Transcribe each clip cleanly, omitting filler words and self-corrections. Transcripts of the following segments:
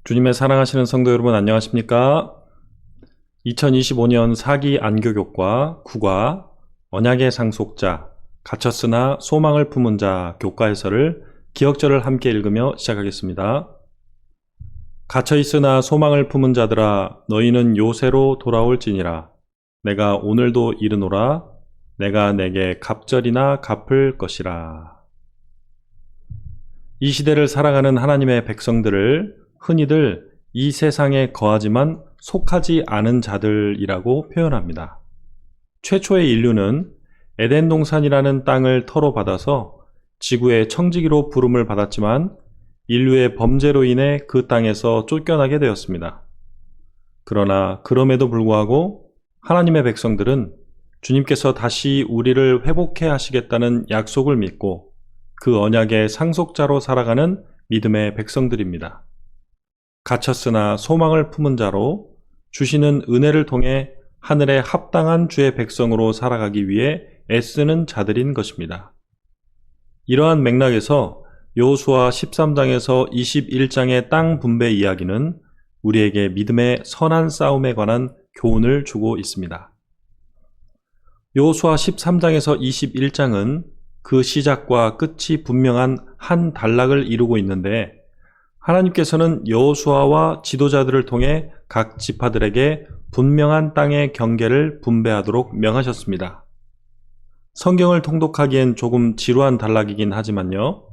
주님의 사랑하시는 성도 여러분 안녕하십니까? 2025년 사기 안교교과 9과 언약의 상속자, 갇혔으나 소망을 품은 자 교과 해설을 기억절을 함께 읽으며 시작하겠습니다. 갇혀있으나 소망을 품은 자들아 너희는 요새로 돌아올지니라. 내가 오늘도 이르노라. 내가 내게 갑절이나 갚을 것이라. 이 시대를 살아가는 하나님의 백성들을 흔히들 이 세상에 거하지만 속하지 않은 자들이라고 표현합니다. 최초의 인류는 에덴 동산이라는 땅을 터로 받아서 지구의 청지기로 부름을 받았지만 인류의 범죄로 인해 그 땅에서 쫓겨나게 되었습니다. 그러나 그럼에도 불구하고 하나님의 백성들은 주님께서 다시 우리를 회복해 하시겠다는 약속을 믿고 그 언약의 상속자로 살아가는 믿음의 백성들입니다. 갇혔으나 소망을 품은 자로 주시는 은혜를 통해 하늘에 합당한 주의 백성으로 살아가기 위해 애쓰는 자들인 것입니다. 이러한 맥락에서 여호수아 13장에서 21장의 땅 분배 이야기는 우리에게 믿음의 선한 싸움에 관한 교훈을 주고 있습니다. 여호수아 13장에서 21장은 그 시작과 끝이 분명한 한 단락을 이루고 있는데 하나님께서는 여호수아와 지도자들을 통해 각 지파들에게 분명한 땅의 경계를 분배하도록 명하셨습니다. 성경을 통독하기엔 조금 지루한 단락이긴 하지만요.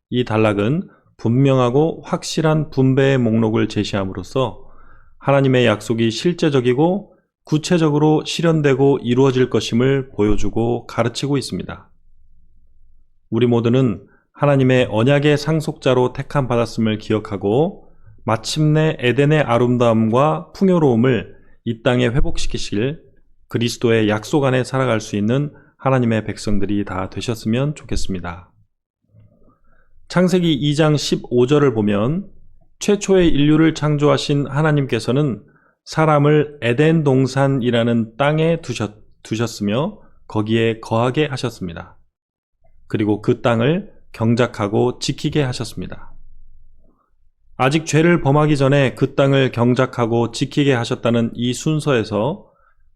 이 단락은 분명하고 확실한 분배의 목록을 제시함으로써 하나님의 약속이 실제적이고 구체적으로 실현되고 이루어질 것임을 보여주고 가르치고 있습니다. 우리 모두는 하나님의 언약의 상속자로 택함 받았음을 기억하고 마침내 에덴의 아름다움과 풍요로움을 이 땅에 회복시키실 그리스도의 약속 안에 살아갈 수 있는 하나님의 백성들이 다 되셨으면 좋겠습니다. 창세기 2장 15절을 보면 최초의 인류를 창조하신 하나님께서는 사람을 에덴 동산이라는 땅에 두셨으며 거기에 거하게 하셨습니다. 그리고 그 땅을 경작하고 지키게 하셨습니다. 아직 죄를 범하기 전에 그 땅을 경작하고 지키게 하셨다는 이 순서에서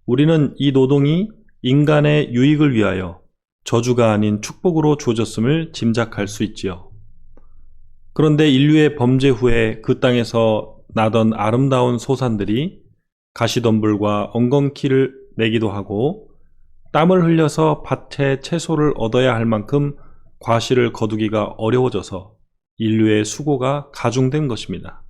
우리는 이 노동이 인간의 유익을 위하여 저주가 아닌 축복으로 주어졌음을 짐작할 수 있지요. 그런데 인류의 범죄 후에 그 땅에서 나던 아름다운 소산들이 가시덤불과 엉겅퀴를 내기도 하고 땀을 흘려서 밭에 채소를 얻어야 할 만큼 과실을 거두기가 어려워져서 인류의 수고가 가중된 것입니다.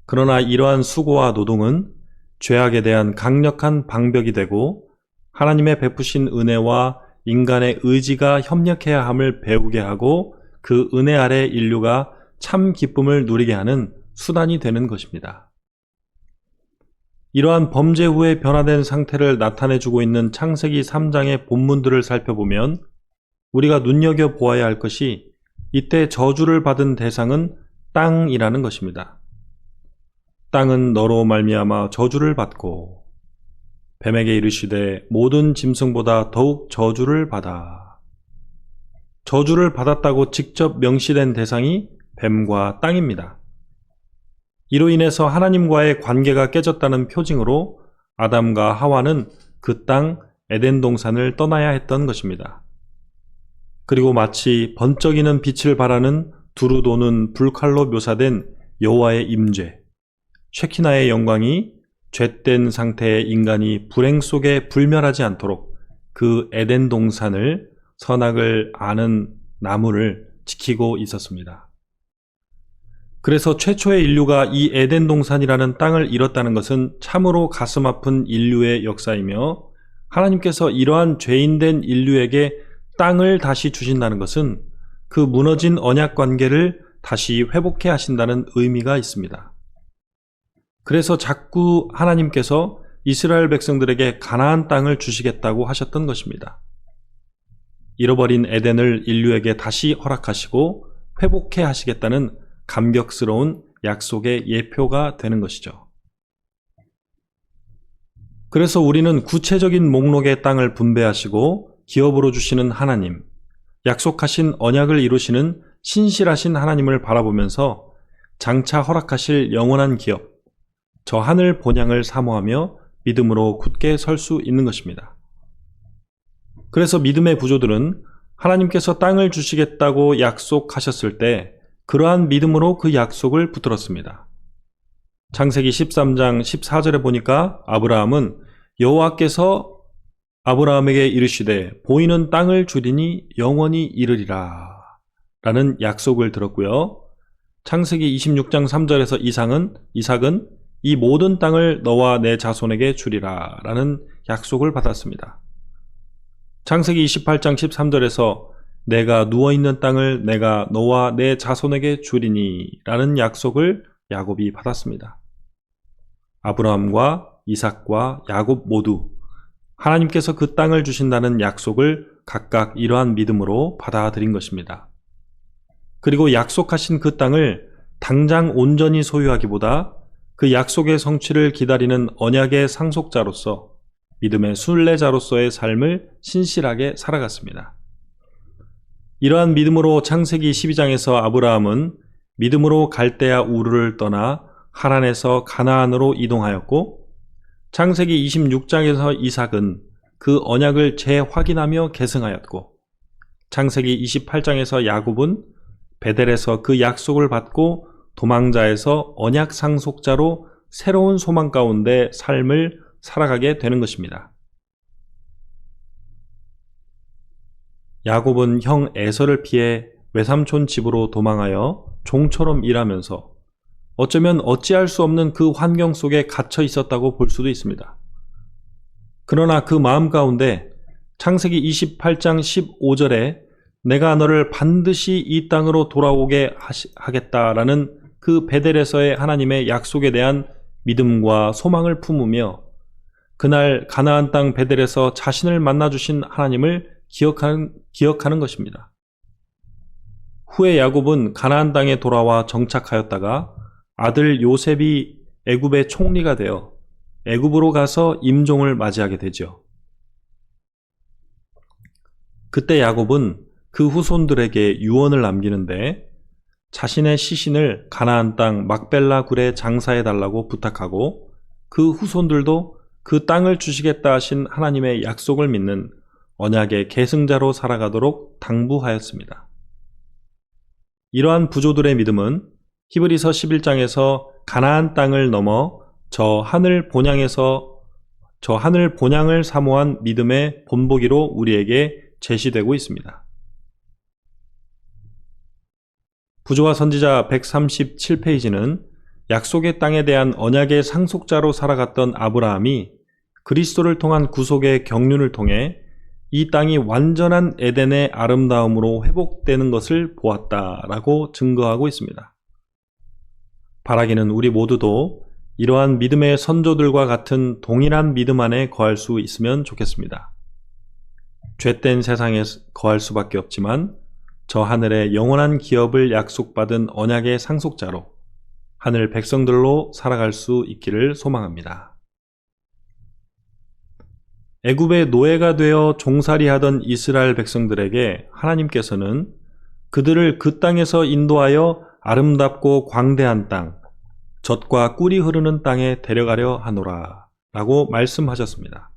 그러나 이러한 수고와 노동은 죄악에 대한 강력한 방벽이 되고 하나님의 베푸신 은혜와 인간의 의지가 협력해야 함을 배우게 하고 그 은혜 아래 인류가 참 기쁨을 누리게 하는 수단이 되는 것입니다. 이러한 범죄 후에 변화된 상태를 나타내주고 있는 창세기 3장의 본문들을 살펴보면 우리가 눈여겨보아야 할 것이 이때 저주를 받은 대상은 땅이라는 것입니다. 땅은 너로 말미암아 저주를 받고 뱀에게 이르시되 모든 짐승보다 더욱 저주를 받아. 저주를 받았다고 직접 명시된 대상이 뱀과 땅입니다. 이로 인해서 하나님과의 관계가 깨졌다는 표징으로 아담과 하와는 그 땅 에덴 동산을 떠나야 했던 것입니다. 그리고 마치 번쩍이는 빛을 발하는 두루 도는 불칼로 묘사된 여호와의 임재, 쉐키나의 영광이 죄된 상태의 인간이 불행 속에 불멸하지 않도록 그 에덴 동산을 선악을 아는 나무를 지키고 있었습니다. 그래서 최초의 인류가 이 에덴 동산이라는 땅을 잃었다는 것은 참으로 가슴 아픈 인류의 역사이며 하나님께서 이러한 죄인된 인류에게 땅을 다시 주신다는 것은 그 무너진 언약 관계를 다시 회복해 하신다는 의미가 있습니다. 그래서 자꾸 하나님께서 이스라엘 백성들에게 가나안 땅을 주시겠다고 하셨던 것입니다. 잃어버린 에덴을 인류에게 다시 허락하시고 회복해 하시겠다는 감격스러운 약속의 예표가 되는 것이죠. 그래서 우리는 구체적인 목록의 땅을 분배하시고 기업으로 주시는 하나님, 약속하신 언약을 이루시는 신실하신 하나님을 바라보면서 장차 허락하실 영원한 기업, 저 하늘 본향을 사모하며 믿음으로 굳게 설 수 있는 것입니다. 그래서 믿음의 부조들은 하나님께서 땅을 주시겠다고 약속하셨을 때 그러한 믿음으로 그 약속을 붙들었습니다. 창세기 13장 14절에 보니까 아브라함은 여호와께서 아브라함에게 이르시되 보이는 땅을 주리니 영원히 이르리라 라는 약속을 들었고요. 창세기 26장 3절에서 이삭은 이 모든 땅을 너와 내 자손에게 주리라 라는 약속을 받았습니다. 창세기 28장 13절에서 내가 누워있는 땅을 내가 너와 내 자손에게 주리니 라는 약속을 야곱이 받았습니다. 아브라함과 이삭과 야곱 모두 하나님께서 그 땅을 주신다는 약속을 각각 이러한 믿음으로 받아들인 것입니다. 그리고 약속하신 그 땅을 당장 온전히 소유하기보다 그 약속의 성취를 기다리는 언약의 상속자로서 믿음의 순례자로서의 삶을 신실하게 살아갔습니다. 이러한 믿음으로 창세기 12장에서 아브라함은 믿음으로 갈대아 우르를 떠나 하란에서 가나안으로 이동하였고, 창세기 26장에서 이삭은 그 언약을 재확인하며 계승하였고, 창세기 28장에서 야곱은 베델에서 그 약속을 받고 도망자에서 언약 상속자로 새로운 소망 가운데 삶을 살아가게 되는 것입니다. 야곱은 형 에서를 피해 외삼촌 집으로 도망하여 종처럼 일하면서 어쩌면 어찌할 수 없는 그 환경 속에 갇혀 있었다고 볼 수도 있습니다. 그러나 그 마음 가운데 창세기 28장 15절에 내가 너를 반드시 이 땅으로 돌아오게 하겠다라는 그 베델에서의 하나님의 약속에 대한 믿음과 소망을 품으며 그날 가나안 땅 베델에서 자신을 만나주신 하나님을 기억하는 것입니다. 후에 야곱은 가나안 땅에 돌아와 정착하였다가 아들 요셉이 애굽의 총리가 되어 애굽으로 가서 임종을 맞이하게 되죠. 그때 야곱은 그 후손들에게 유언을 남기는데 자신의 시신을 가나안 땅 막벨라 굴에 장사해달라고 부탁하고 그 후손들도 그 땅을 주시겠다 하신 하나님의 약속을 믿는 언약의 계승자로 살아가도록 당부하였습니다. 이러한 부조들의 믿음은 히브리서 11장에서 가나안 땅을 넘어 저 하늘 본향을 사모한 믿음의 본보기로 우리에게 제시되고 있습니다. 부조와 선지자 137페이지는 약속의 땅에 대한 언약의 상속자로 살아갔던 아브라함이 그리스도를 통한 구속의 경륜을 통해 이 땅이 완전한 에덴의 아름다움으로 회복되는 것을 보았다라고 증거하고 있습니다. 바라기는 우리 모두도 이러한 믿음의 선조들과 같은 동일한 믿음 안에 거할 수 있으면 좋겠습니다. 죄된 세상에 거할 수밖에 없지만 저 하늘의 영원한 기업을 약속받은 언약의 상속자로 하늘 백성들로 살아갈 수 있기를 소망합니다. 애굽의 노예가 되어 종살이하던 이스라엘 백성들에게 하나님께서는 그들을 그 땅에서 인도하여 아름답고 광대한 땅, 젖과 꿀이 흐르는 땅에 데려가려 하노라 라고 말씀하셨습니다.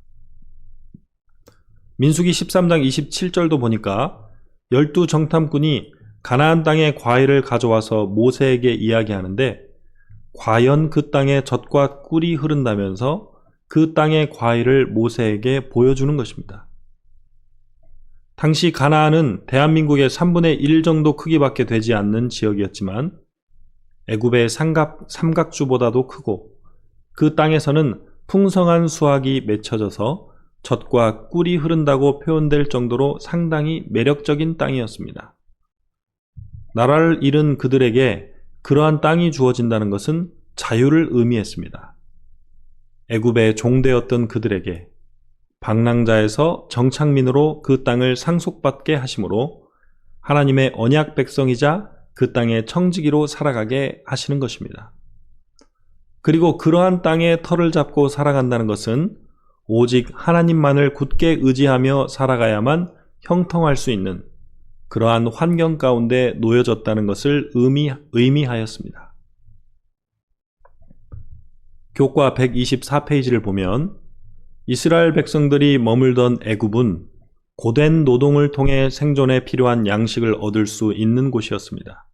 민수기 13장 27절도 보니까 12정탐꾼이 가나안 땅의 과일을 가져와서 모세에게 이야기하는데 과연 그 땅에 젖과 꿀이 흐른다면서 그 땅의 과일을 모세에게 보여주는 것입니다. 당시 가나안은 대한민국의 3분의 1 정도 크기밖에 되지 않는 지역이었지만 애굽의 삼각주보다도 크고 그 땅에서는 풍성한 수확이 맺혀져서 젖과 꿀이 흐른다고 표현될 정도로 상당히 매력적인 땅이었습니다. 나라를 잃은 그들에게 그러한 땅이 주어진다는 것은 자유를 의미했습니다. 애굽의 종되었던 그들에게 방랑자에서 정착민으로 그 땅을 상속받게 하심으로 하나님의 언약 백성이자 그 땅의 청지기로 살아가게 하시는 것입니다. 그리고 그러한 땅에 터를 잡고 살아간다는 것은 오직 하나님만을 굳게 의지하며 살아가야만 형통할 수 있는 그러한 환경 가운데 놓여졌다는 것을 의미하였습니다. 교과 124페이지를 보면 이스라엘 백성들이 머물던 애굽은 고된 노동을 통해 생존에 필요한 양식을 얻을 수 있는 곳이었습니다.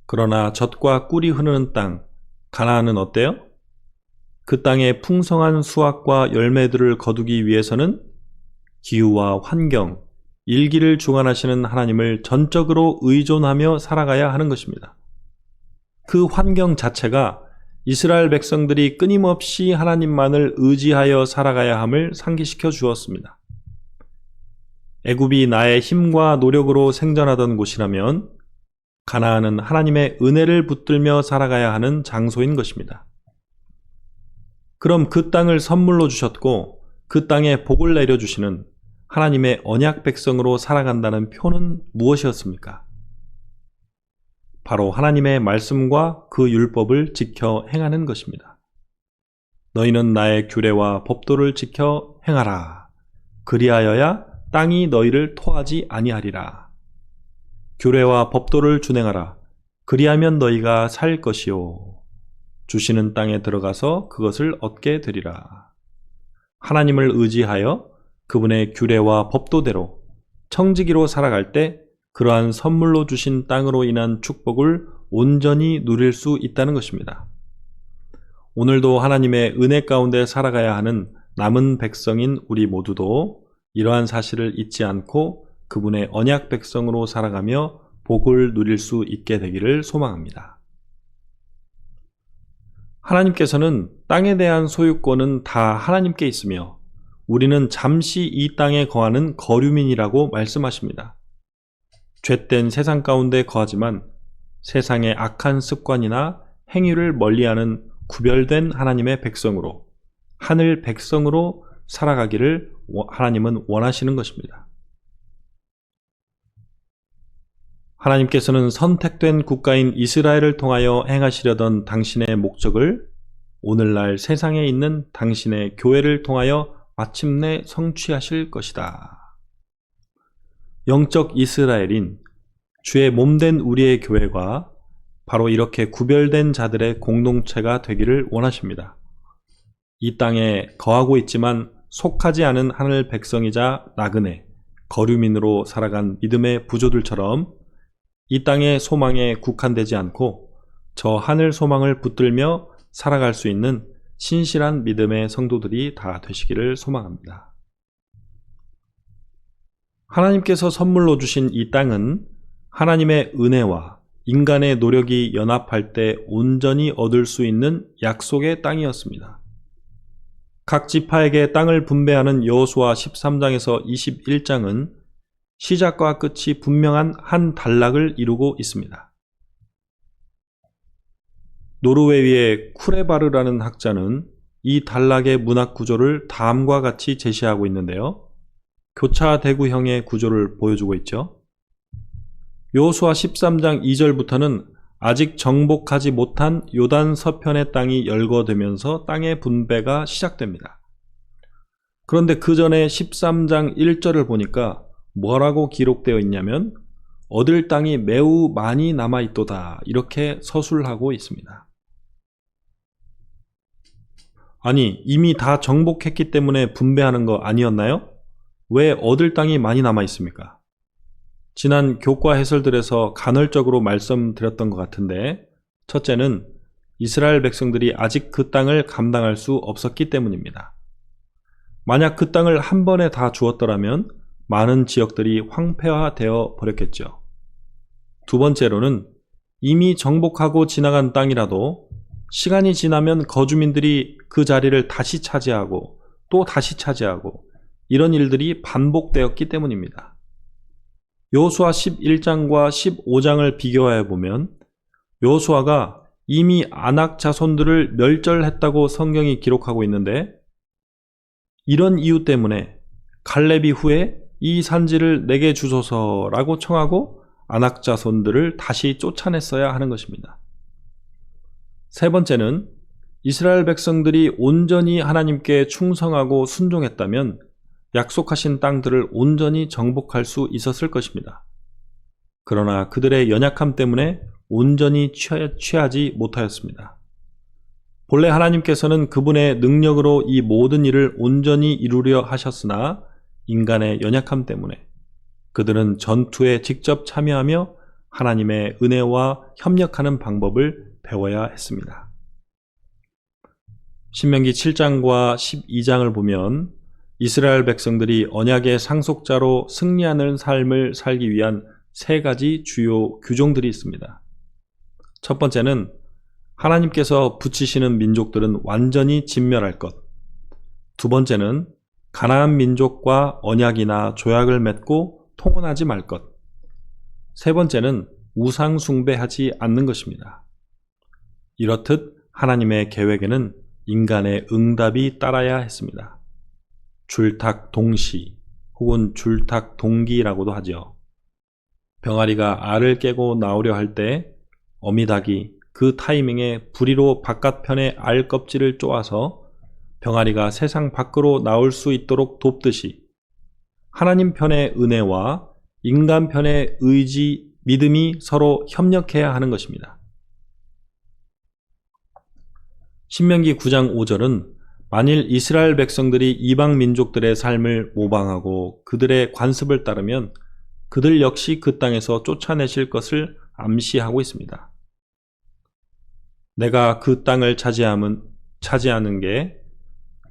그러나 젖과 꿀이 흐르는 땅, 가나안은 어때요? 그 땅의 풍성한 수확과 열매들을 거두기 위해서는 기후와 환경, 일기를 주관하시는 하나님을 전적으로 의존하며 살아가야 하는 것입니다. 그 환경 자체가 이스라엘 백성들이 끊임없이 하나님만을 의지하여 살아가야 함을 상기시켜 주었습니다. 애굽이 나의 힘과 노력으로 생존하던 곳이라면 가나안은 하나님의 은혜를 붙들며 살아가야 하는 장소인 것입니다. 그럼 그 땅을 선물로 주셨고 그 땅에 복을 내려주시는 하나님의 언약 백성으로 살아간다는 표는 무엇이었습니까? 바로 하나님의 말씀과 그 율법을 지켜 행하는 것입니다. 너희는 나의 규례와 법도를 지켜 행하라. 그리하여야 땅이 너희를 토하지 아니하리라. 규례와 법도를 준행하라. 그리하면 너희가 살 것이요. 주시는 땅에 들어가서 그것을 얻게 되리라. 하나님을 의지하여 그분의 규례와 법도대로 청지기로 살아갈 때 그러한 선물로 주신 땅으로 인한 축복을 온전히 누릴 수 있다는 것입니다. 오늘도 하나님의 은혜 가운데 살아가야 하는 남은 백성인 우리 모두도 이러한 사실을 잊지 않고 그분의 언약 백성으로 살아가며 복을 누릴 수 있게 되기를 소망합니다. 하나님께서는 땅에 대한 소유권은 다 하나님께 있으며 우리는 잠시 이 땅에 거하는 거류민이라고 말씀하십니다. 죄된 세상 가운데 거하지만 세상의 악한 습관이나 행위를 멀리하는 구별된 하나님의 백성으로, 하늘 백성으로 살아가기를 하나님은 원하시는 것입니다. 하나님께서는 선택된 국가인 이스라엘을 통하여 행하시려던 당신의 목적을 오늘날 세상에 있는 당신의 교회를 통하여 마침내 성취하실 것이다. 영적 이스라엘인 주의 몸된 우리의 교회가 바로 이렇게 구별된 자들의 공동체가 되기를 원하십니다. 이 땅에 거하고 있지만 속하지 않은 하늘 백성이자 나그네, 거류민으로 살아간 믿음의 부조들처럼 이 땅의 소망에 국한되지 않고 저 하늘 소망을 붙들며 살아갈 수 있는 신실한 믿음의 성도들이 다 되시기를 소망합니다. 하나님께서 선물로 주신 이 땅은 하나님의 은혜와 인간의 노력이 연합할 때 온전히 얻을 수 있는 약속의 땅이었습니다. 각 지파에게 땅을 분배하는 여호수아 13장에서 21장은 시작과 끝이 분명한 한 단락을 이루고 있습니다. 노르웨이의 쿠레바르라는 학자는 이 단락의 문학 구조를 다음과 같이 제시하고 있는데요. 교차대구형의 구조를 보여주고 있죠. 여호수아 13장 2절부터는 아직 정복하지 못한 요단 서편의 땅이 열거되면서 땅의 분배가 시작됩니다. 그런데 그 전에 13장 1절을 보니까 뭐라고 기록되어 있냐면 얻을 땅이 매우 많이 남아있도다 이렇게 서술하고 있습니다. 아니 이미 다 정복했기 때문에 분배하는 거 아니었나요? 왜 얻을 땅이 많이 남아있습니까? 지난 교과 해설들에서 간헐적으로 말씀드렸던 것 같은데 첫째는 이스라엘 백성들이 아직 그 땅을 감당할 수 없었기 때문입니다. 만약 그 땅을 한 번에 다 주었더라면 많은 지역들이 황폐화되어 버렸겠죠. 두 번째로는 이미 정복하고 지나간 땅이라도 시간이 지나면 거주민들이 그 자리를 다시 차지하고 또 다시 차지하고 이런 일들이 반복되었기 때문입니다. 여호수아 11장과 15장을 비교하여 보면 여호수아가 이미 아낙 자손들을 멸절했다고 성경이 기록하고 있는데 이런 이유 때문에 갈렙이 후에 이 산지를 내게 주소서라고 청하고 아낙 자손들을 다시 쫓아냈어야 하는 것입니다. 세 번째는 이스라엘 백성들이 온전히 하나님께 충성하고 순종했다면 약속하신 땅들을 온전히 정복할 수 있었을 것입니다. 그러나 그들의 연약함 때문에 온전히 취하지 못하였습니다. 본래 하나님께서는 그분의 능력으로 이 모든 일을 온전히 이루려 하셨으나 인간의 연약함 때문에 그들은 전투에 직접 참여하며 하나님의 은혜와 협력하는 방법을 배워야 했습니다. 신명기 7장과 12장을 보면 이스라엘 백성들이 언약의 상속자로 승리하는 삶을 살기 위한 세 가지 주요 규정들이 있습니다. 첫 번째는 하나님께서 붙이시는 민족들은 완전히 진멸할 것. 두 번째는 가나안 민족과 언약이나 조약을 맺고 통혼하지 말 것. 세 번째는 우상 숭배하지 않는 것입니다. 이렇듯 하나님의 계획에는 인간의 응답이 따라야 했습니다. 줄탁동시 혹은 줄탁동기라고도 하죠. 병아리가 알을 깨고 나오려 할 때 어미닭이 그 타이밍에 부리로 바깥편의 알 껍질을 쪼아서 병아리가 세상 밖으로 나올 수 있도록 돕듯이 하나님 편의 은혜와 인간 편의 의지, 믿음이 서로 협력해야 하는 것입니다. 신명기 9장 5절은 만일 이스라엘 백성들이 이방 민족들의 삶을 모방하고 그들의 관습을 따르면 그들 역시 그 땅에서 쫓아내실 것을 암시하고 있습니다. 내가 그 땅을 차지하는 게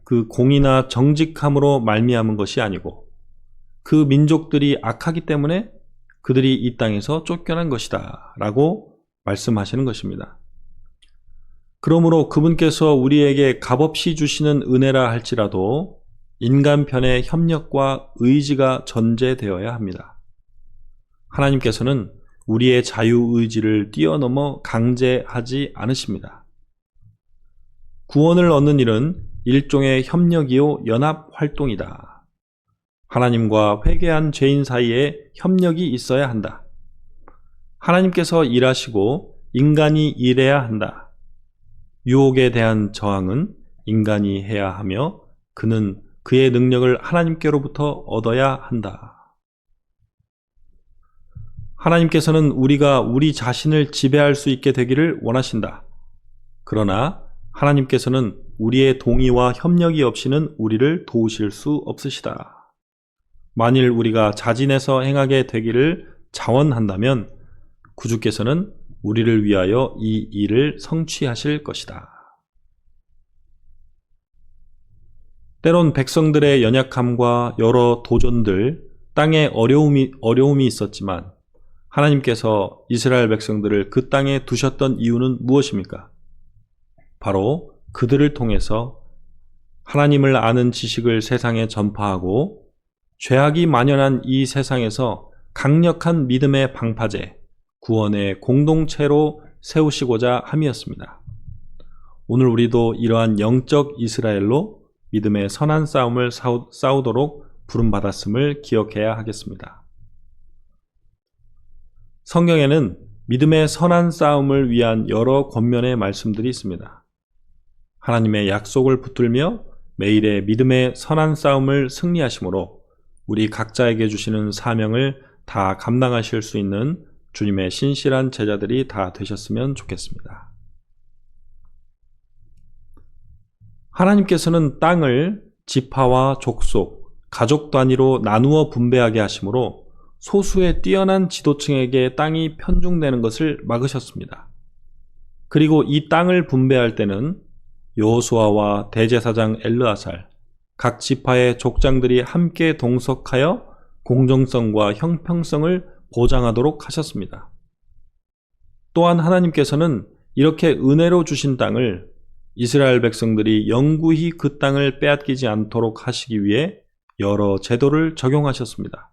그 공의나 정직함으로 말미암은 것이 아니고 그 민족들이 악하기 때문에 그들이 이 땅에서 쫓겨난 것이다 라고 말씀하시는 것입니다. 그러므로 그분께서 우리에게 값없이 주시는 은혜라 할지라도 인간 편의 협력과 의지가 전제되어야 합니다. 하나님께서는 우리의 자유의지를 뛰어넘어 강제하지 않으십니다. 구원을 얻는 일은 일종의 협력이요 연합활동이다. 하나님과 회개한 죄인 사이에 협력이 있어야 한다. 하나님께서 일하시고 인간이 일해야 한다. 유혹에 대한 저항은 인간이 해야 하며 그는 그의 능력을 하나님께로부터 얻어야 한다. 하나님께서는 우리가 우리 자신을 지배할 수 있게 되기를 원하신다. 그러나 하나님께서는 우리의 동의와 협력이 없이는 우리를 도우실 수 없으시다. 만일 우리가 자진해서 행하게 되기를 자원한다면 구주께서는 우리를 위하여 이 일을 성취하실 것이다. 때론 백성들의 연약함과 여러 도전들, 땅에 어려움이 있었지만 하나님께서 이스라엘 백성들을 그 땅에 두셨던 이유는 무엇입니까? 바로 그들을 통해서 하나님을 아는 지식을 세상에 전파하고 죄악이 만연한 이 세상에서 강력한 믿음의 방파제, 구원의 공동체로 세우시고자 함이었습니다. 오늘 우리도 이러한 영적 이스라엘로 믿음의 선한 싸움을 싸우도록 부름받았음을 기억해야 하겠습니다. 성경에는 믿음의 선한 싸움을 위한 여러 권면의 말씀들이 있습니다. 하나님의 약속을 붙들며 매일의 믿음의 선한 싸움을 승리하심으로 우리 각자에게 주시는 사명을 다 감당하실 수 있는 주님의 신실한 제자들이 다 되셨으면 좋겠습니다. 하나님께서는 땅을 지파와 족속, 가족 단위로 나누어 분배하게 하심으로 소수의 뛰어난 지도층에게 땅이 편중되는 것을 막으셨습니다. 그리고 이 땅을 분배할 때는 여호수아와 대제사장 엘르아살, 각 지파의 족장들이 함께 동석하여 공정성과 형평성을 보장하도록 하셨습니다. 또한 하나님께서는 이렇게 은혜로 주신 땅을 이스라엘 백성들이 영구히 그 땅을 빼앗기지 않도록 하시기 위해 여러 제도를 적용하셨습니다.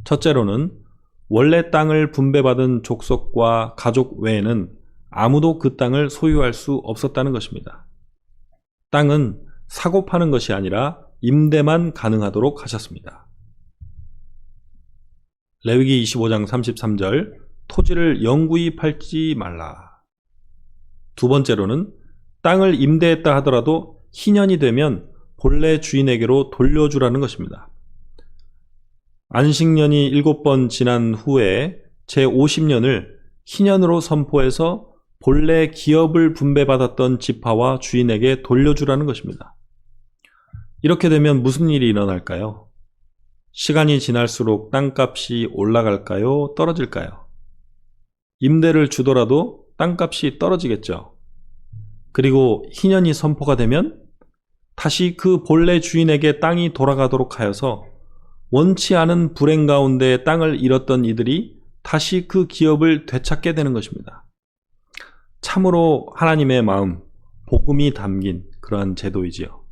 첫째로는 원래 땅을 분배받은 족속과 가족 외에는 아무도 그 땅을 소유할 수 없었다는 것입니다. 땅은 사고 파는 것이 아니라 임대만 가능하도록 하셨습니다. 레위기 25장 33절 토지를 영구히 팔지 말라. 두 번째로는 땅을 임대했다 하더라도 희년이 되면 본래 주인에게로 돌려주라는 것입니다. 안식년이 7번 지난 후에 제50년을 희년으로 선포해서 본래 기업을 분배받았던 지파와 주인에게 돌려주라는 것입니다. 이렇게 되면 무슨 일이 일어날까요? 시간이 지날수록 땅값이 올라갈까요? 떨어질까요? 임대를 주더라도 땅값이 떨어지겠죠. 그리고 희년이 선포가 되면 다시 그 본래 주인에게 땅이 돌아가도록 하여서 원치 않은 불행 가운데 땅을 잃었던 이들이 다시 그 기업을 되찾게 되는 것입니다. 참으로 하나님의 마음, 복음이 담긴 그러한 제도이지요.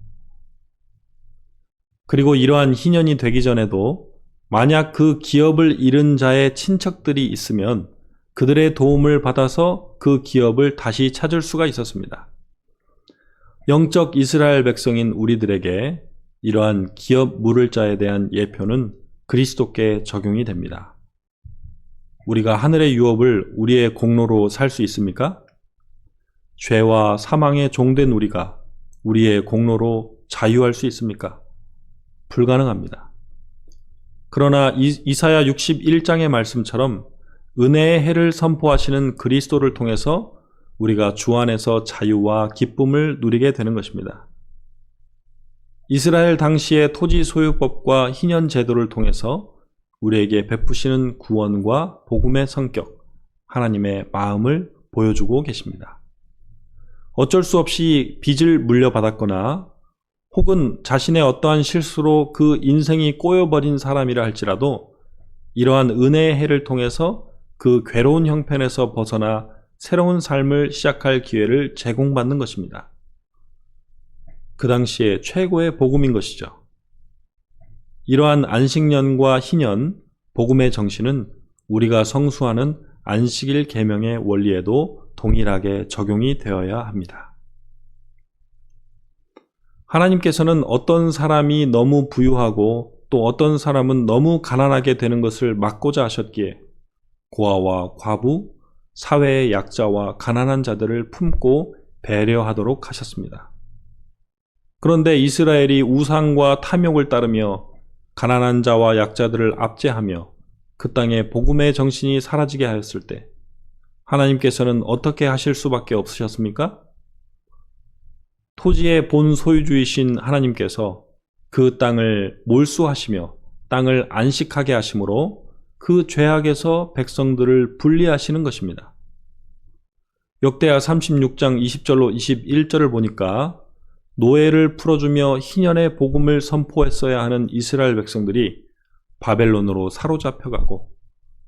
그리고 이러한 희년이 되기 전에도 만약 그 기업을 잃은 자의 친척들이 있으면 그들의 도움을 받아서 그 기업을 다시 찾을 수가 있었습니다. 영적 이스라엘 백성인 우리들에게 이러한 기업 물을 자에 대한 예표는 그리스도께 적용이 됩니다. 우리가 하늘의 유업을 우리의 공로로 살 수 있습니까? 죄와 사망의 종된 우리가 우리의 공로로 자유할 수 있습니까? 불가능합니다. 그러나 이사야 61장의 말씀처럼 은혜의 해를 선포하시는 그리스도를 통해서 우리가 주 안에서 자유와 기쁨을 누리게 되는 것입니다. 이스라엘 당시의 토지 소유법과 희년 제도를 통해서 우리에게 베푸시는 구원과 복음의 성격, 하나님의 마음을 보여주고 계십니다. 어쩔 수 없이 빚을 물려받았거나 혹은 자신의 어떠한 실수로 그 인생이 꼬여버린 사람이라 할지라도 이러한 은혜의 해를 통해서 그 괴로운 형편에서 벗어나 새로운 삶을 시작할 기회를 제공받는 것입니다. 그 당시에 최고의 복음인 것이죠. 이러한 안식년과 희년, 복음의 정신은 우리가 성수하는 안식일 계명의 원리에도 동일하게 적용이 되어야 합니다. 하나님께서는 어떤 사람이 너무 부유하고 또 어떤 사람은 너무 가난하게 되는 것을 막고자 하셨기에 고아와 과부, 사회의 약자와 가난한 자들을 품고 배려하도록 하셨습니다. 그런데 이스라엘이 우상과 탐욕을 따르며 가난한 자와 약자들을 압제하며 그 땅에 복음의 정신이 사라지게 하였을 때 하나님께서는 어떻게 하실 수밖에 없으셨습니까? 토지의 본 소유주이신 하나님께서 그 땅을 몰수하시며 땅을 안식하게 하심으로 그 죄악에서 백성들을 분리하시는 것입니다. 역대하 36장 20절로 21절을 보니까 노예를 풀어주며 희년의 복음을 선포했어야 하는 이스라엘 백성들이 바벨론으로 사로잡혀가고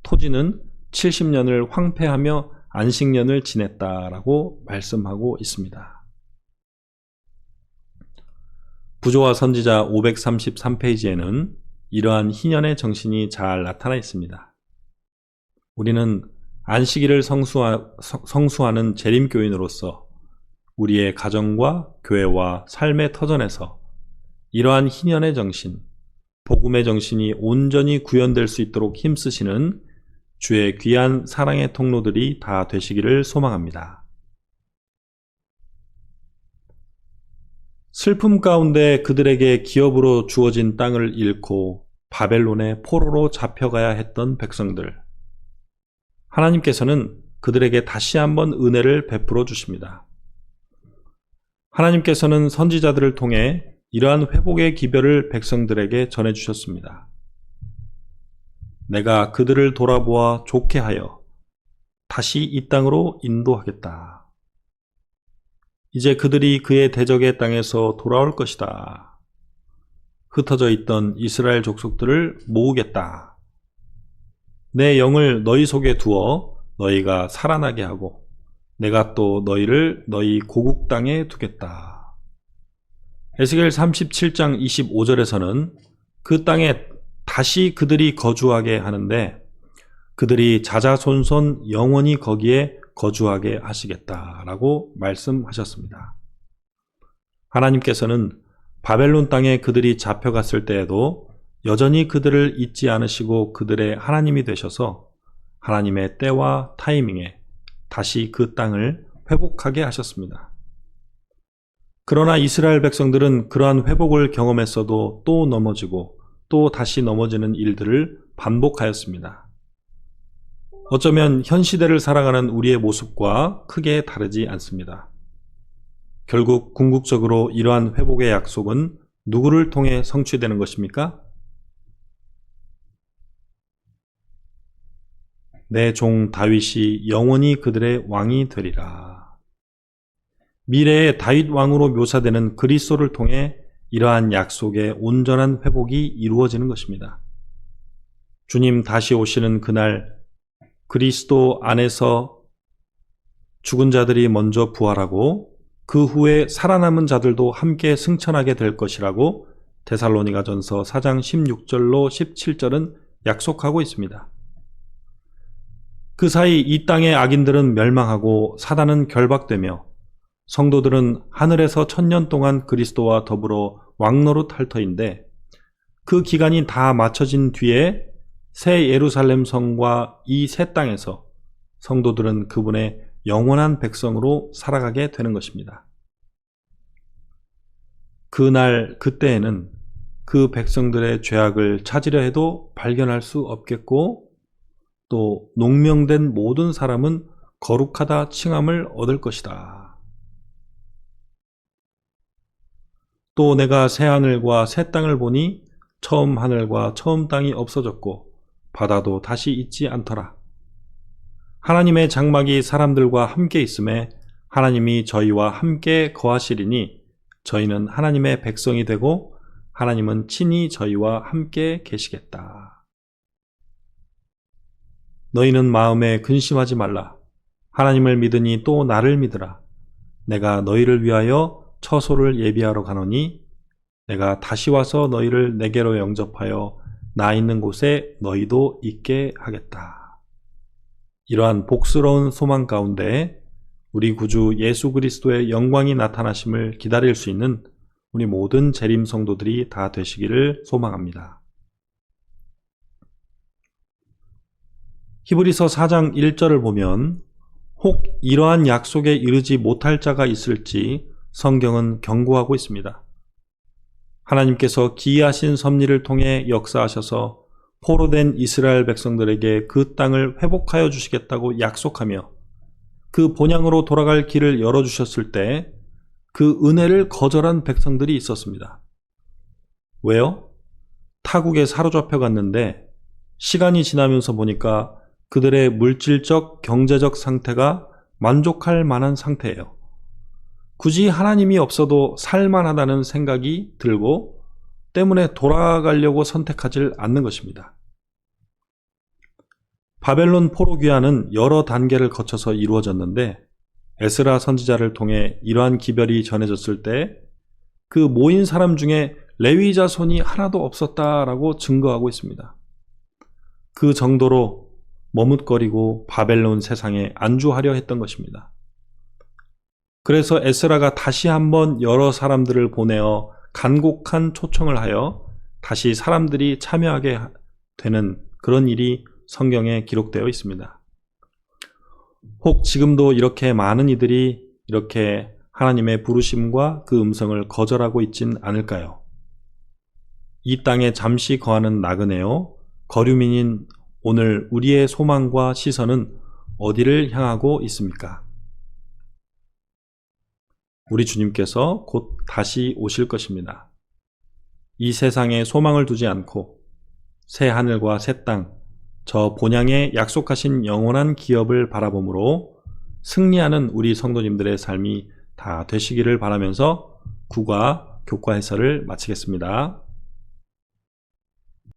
토지는 70년을 황폐하며 안식년을 지냈다라고 말씀하고 있습니다. 부조와 선지자 533페이지에는 이러한 희년의 정신이 잘 나타나 있습니다. 우리는 안식일을 성수하는 재림교인으로서 우리의 가정과 교회와 삶의 터전에서 이러한 희년의 정신, 복음의 정신이 온전히 구현될 수 있도록 힘쓰시는 주의 귀한 사랑의 통로들이 다 되시기를 소망합니다. 슬픔 가운데 그들에게 기업으로 주어진 땅을 잃고 바벨론의 포로로 잡혀가야 했던 백성들. 하나님께서는 그들에게 다시 한번 은혜를 베풀어 주십니다. 하나님께서는 선지자들을 통해 이러한 회복의 기별을 백성들에게 전해주셨습니다. 내가 그들을 돌아보아 좋게 하여 다시 이 땅으로 인도하겠다. 이제 그들이 그의 대적의 땅에서 돌아올 것이다. 흩어져 있던 이스라엘 족속들을 모으겠다. 내 영을 너희 속에 두어 너희가 살아나게 하고 내가 또 너희를 너희 고국 땅에 두겠다. 에스겔 37장 25절에서는 그 땅에 다시 그들이 거주하게 하는데 그들이 자자손손 영원히 거기에 거주하게 하시겠다라고 말씀하셨습니다. 하나님께서는 바벨론 땅에 그들이 잡혀갔을 때에도 여전히 그들을 잊지 않으시고 그들의 하나님이 되셔서 하나님의 때와 타이밍에 다시 그 땅을 회복하게 하셨습니다. 그러나 이스라엘 백성들은 그러한 회복을 경험했어도 또 넘어지고 또 다시 넘어지는 일들을 반복하였습니다. 어쩌면 현 시대를 살아가는 우리의 모습과 크게 다르지 않습니다. 결국 궁극적으로 이러한 회복의 약속은 누구를 통해 성취되는 것입니까? 내 종 다윗이 영원히 그들의 왕이 되리라. 미래의 다윗 왕으로 묘사되는 그리스도를 통해 이러한 약속의 온전한 회복이 이루어지는 것입니다. 주님 다시 오시는 그날 그리스도 안에서 죽은 자들이 먼저 부활하고 그 후에 살아남은 자들도 함께 승천하게 될 것이라고 데살로니가전서 4장 16절로 17절은 약속하고 있습니다. 그 사이 이 땅의 악인들은 멸망하고 사단은 결박되며 성도들은 하늘에서 1000년 동안 그리스도와 더불어 왕노릇할 터인데 그 기간이 다 마쳐진 뒤에 새 예루살렘 성과 이 새 땅에서 성도들은 그분의 영원한 백성으로 살아가게 되는 것입니다. 그날 그때에는 그 백성들의 죄악을 찾으려 해도 발견할 수 없겠고 또 농명된 모든 사람은 거룩하다 칭함을 얻을 것이다. 또 내가 새 하늘과 새 땅을 보니 처음 하늘과 처음 땅이 없어졌고 바다도 다시 있지 않더라. 하나님의 장막이 사람들과 함께 있음에 하나님이 저희와 함께 거하시리니 저희는 하나님의 백성이 되고 하나님은 친히 저희와 함께 계시겠다. 너희는 마음에 근심하지 말라. 하나님을 믿으니 또 나를 믿으라. 내가 너희를 위하여 처소를 예비하러 가노니 내가 다시 와서 너희를 내게로 영접하여 나 있는 곳에 너희도 있게 하겠다. 이러한 복스러운 소망 가운데 우리 구주 예수 그리스도의 영광이 나타나심을 기다릴 수 있는 우리 모든 재림 성도들이 다 되시기를 소망합니다. 히브리서 4장 1절을 보면 혹 이러한 약속에 이르지 못할 자가 있을지 성경은 경고하고 있습니다. 하나님께서 기이하신 섭리를 통해 역사하셔서 포로된 이스라엘 백성들에게 그 땅을 회복하여 주시겠다고 약속하며 그 본향으로 돌아갈 길을 열어주셨을 때 그 은혜를 거절한 백성들이 있었습니다. 왜요? 타국에 사로잡혀 갔는데 시간이 지나면서 보니까 그들의 물질적, 경제적 상태가 만족할 만한 상태예요. 굳이 하나님이 없어도 살만하다는 생각이 들고 때문에 돌아가려고 선택하지 않는 것입니다. 바벨론 포로 귀환은 여러 단계를 거쳐서 이루어졌는데 에스라 선지자를 통해 이러한 기별이 전해졌을 때 그 모인 사람 중에 레위 자손이 하나도 없었다라고 증거하고 있습니다. 그 정도로 머뭇거리고 바벨론 세상에 안주하려 했던 것입니다. 그래서 에스라가 다시 한번 여러 사람들을 보내어 간곡한 초청을 하여 다시 사람들이 참여하게 되는 그런 일이 성경에 기록되어 있습니다. 혹 지금도 이렇게 많은 이들이 이렇게 하나님의 부르심과 그 음성을 거절하고 있진 않을까요? 이 땅에 잠시 거하는 나그네요. 거류민인 오늘 우리의 소망과 시선은 어디를 향하고 있습니까? 우리 주님께서 곧 다시 오실 것입니다. 이 세상에 소망을 두지 않고 새 하늘과 새 땅, 저 본향에 약속하신 영원한 기업을 바라봄으로 승리하는 우리 성도님들의 삶이 다 되시기를 바라면서 국어 교과 해설을 마치겠습니다.